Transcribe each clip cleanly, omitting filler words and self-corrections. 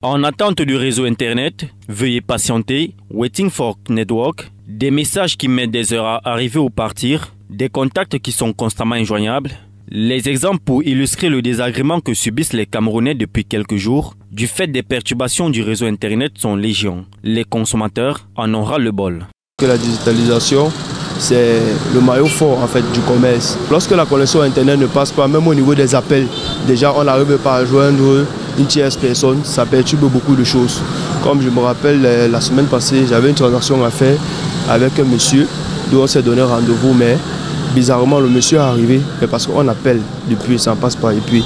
En attente du réseau Internet, veuillez patienter, waiting for network, des messages qui mettent des heures à arriver ou partir, des contacts qui sont constamment injoignables. Les exemples pour illustrer le désagrément que subissent les Camerounais depuis quelques jours du fait des perturbations du réseau Internet sont légion. Les consommateurs en ont ras le bol. La digitalisation, c'est le maillot fort en fait du commerce. Lorsque la connexion Internet ne passe pas, même au niveau des appels, déjà on n'arrive pas à joindre une tierce personne, ça perturbe beaucoup de choses. Comme je me rappelle, la semaine passée, j'avais une transaction à faire avec un monsieur, dont on s'est donné rendez-vous, mais bizarrement le monsieur est arrivé, mais parce qu'on appelle depuis, ça ne passe pas. Et puis,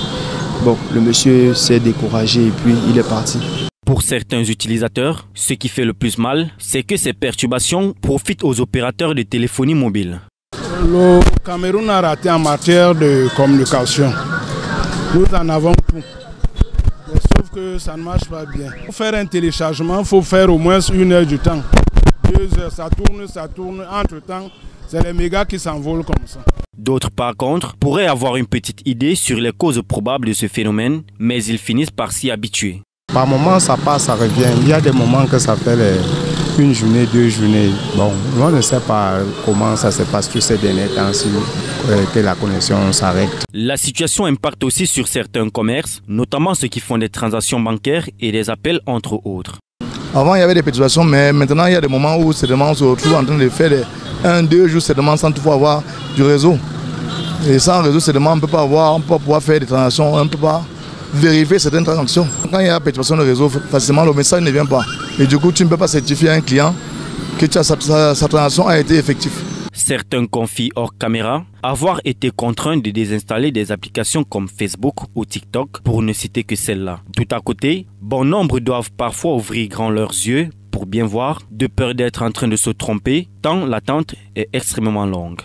bon, le monsieur s'est découragé et puis il est parti. Pour certains utilisateurs, ce qui fait le plus mal, c'est que ces perturbations profitent aux opérateurs de téléphonie mobile. Le Cameroun a raté en matière de communication. Nous en avons tout. Mais sauf que ça ne marche pas bien. Pour faire un téléchargement, il faut faire au moins 1 heure du temps. 2 heures, ça tourne. Entre-temps, c'est les mégas qui s'envolent comme ça. D'autres, par contre, pourraient avoir une petite idée sur les causes probables de ce phénomène, mais ils finissent par s'y habituer. Par moments, ça passe, ça revient. Il y a des moments que ça fait 1 journée, 2 journées. Bon, on ne sait pas comment ça se passe tous ces derniers temps si que la connexion s'arrête. La situation impacte aussi sur certains commerces, notamment ceux qui font des transactions bancaires et des appels entre autres. Avant, il y avait des perturbations, mais maintenant, il y a des moments où on se retrouve en train de faire 1-2 jours seulement sans toutefois avoir du réseau. Et sans réseau seulement, on ne peut pas pouvoir faire des transactions, on ne peut pas vérifier certaines transactions. Quand il y a perturbation de réseau, facilement le message ne vient pas. Et du coup, tu ne peux pas certifier à un client que sa transaction a été effective. Certains confient hors caméra avoir été contraints de désinstaller des applications comme Facebook ou TikTok pour ne citer que celle-là. Tout à côté, bon nombre doivent parfois ouvrir grand leurs yeux pour bien voir, de peur d'être en train de se tromper, tant l'attente est extrêmement longue.